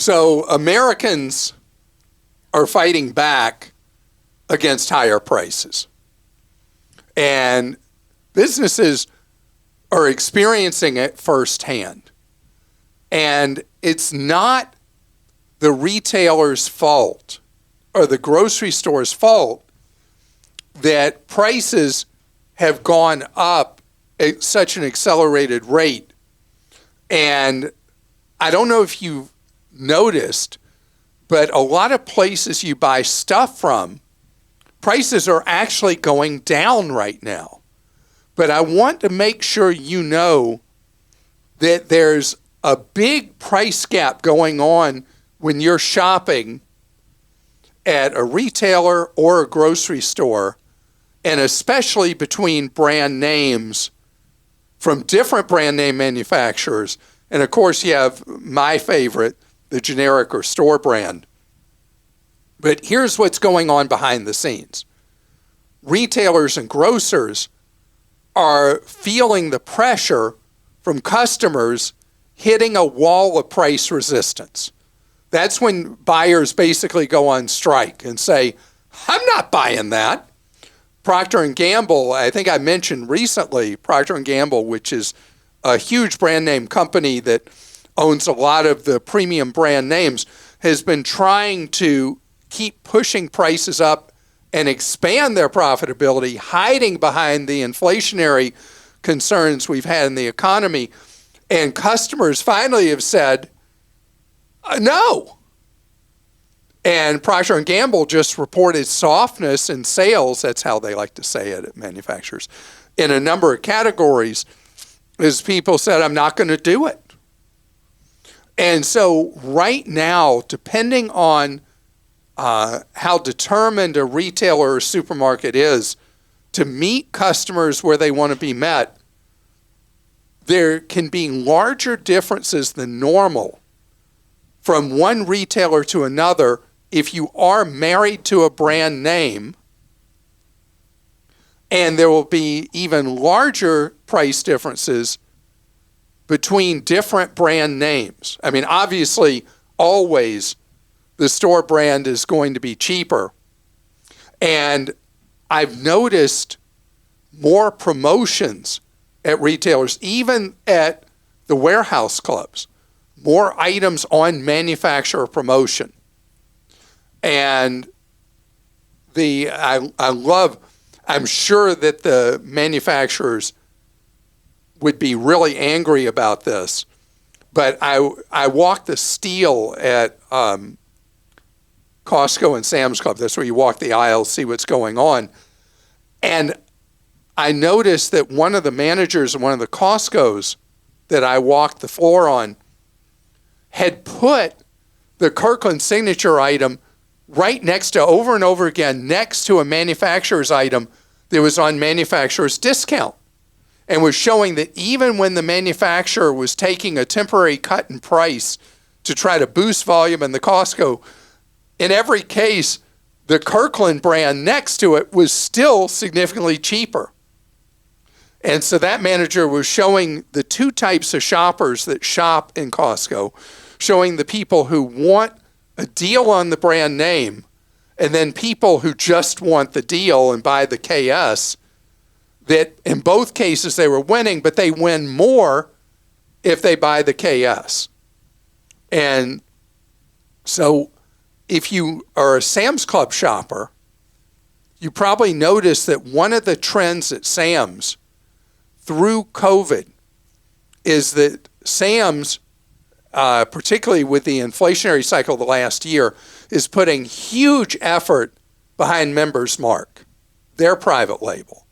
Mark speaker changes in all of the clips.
Speaker 1: So Americans are fighting back against higher prices. And businesses are experiencing it firsthand. And it's not the retailer's fault or the grocery store's fault that prices have gone up at such an accelerated rate. And I don't know if you've noticed, but a lot of places you buy stuff from, prices are actually going down right now. But I want to make sure you know that there's a big price gap going on when you're shopping at a retailer or a grocery store, and especially between brand names from different brand name manufacturers. And of course, you have my favorite, the generic or store brand. But here's what's going on behind the scenes. Retailers and grocers are feeling the pressure from customers hitting a wall of price resistance. That's when buyers basically go on strike and say, I'm not buying that. Procter & Gamble, I think I mentioned recently, Procter & Gamble, which is a huge brand name company that owns a lot of the premium brand names, has been trying to keep pushing prices up and expand their profitability, hiding behind the inflationary concerns we've had in the economy. And customers finally have said, no. And Procter & Gamble just reported softness in sales, that's how they like to say it at manufacturers, in a number of categories, as people said, I'm not going to do it. And so right now, depending on how determined a retailer or supermarket is to meet customers where they want to be met, there can be larger differences than normal from one retailer to another if you are married to a brand name, and there will be even larger price differences between different brand names. I mean, obviously, always the store brand is going to be cheaper. And I've noticed more promotions at retailers, even at the warehouse clubs, more items on manufacturer promotion. And I'm sure that the manufacturers would be really angry about this, but I walk the steel at Costco and Sam's Club. That's where you walk the aisle, see what's going on. And I noticed that one of the managers in one of the Costco's that I walked the floor on had put the Kirkland signature item right next to, over and over again, next to a manufacturer's item that was on manufacturer's discount, and was showing that even when the manufacturer was taking a temporary cut in price to try to boost volume in the Costco, in every case, the Kirkland brand next to it was still significantly cheaper. And so that manager was showing the two types of shoppers that shop in Costco, showing the people who want a deal on the brand name, and then people who just want the deal and buy the KS, that in both cases they were winning, but they win more if they buy the KS. And so if you are a Sam's Club shopper, you probably noticed that one of the trends at Sam's through COVID is that Sam's, particularly with the inflationary cycle of the last year, is putting huge effort behind Members Mark, their private label.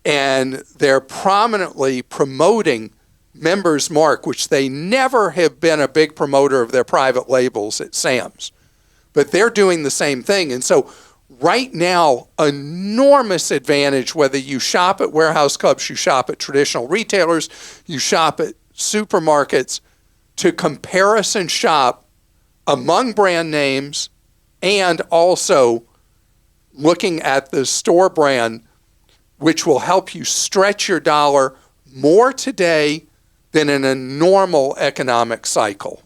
Speaker 1: And they're prominently promoting Members Mark, which they never have been a big promoter of their private labels at Sam's. But they're doing the same thing. And so right now, enormous advantage, whether you shop at warehouse clubs, you shop at traditional retailers, you shop at supermarkets, to comparison shop among brand names and also looking at the store brand, which will help you stretch your dollar more today than in a normal economic cycle.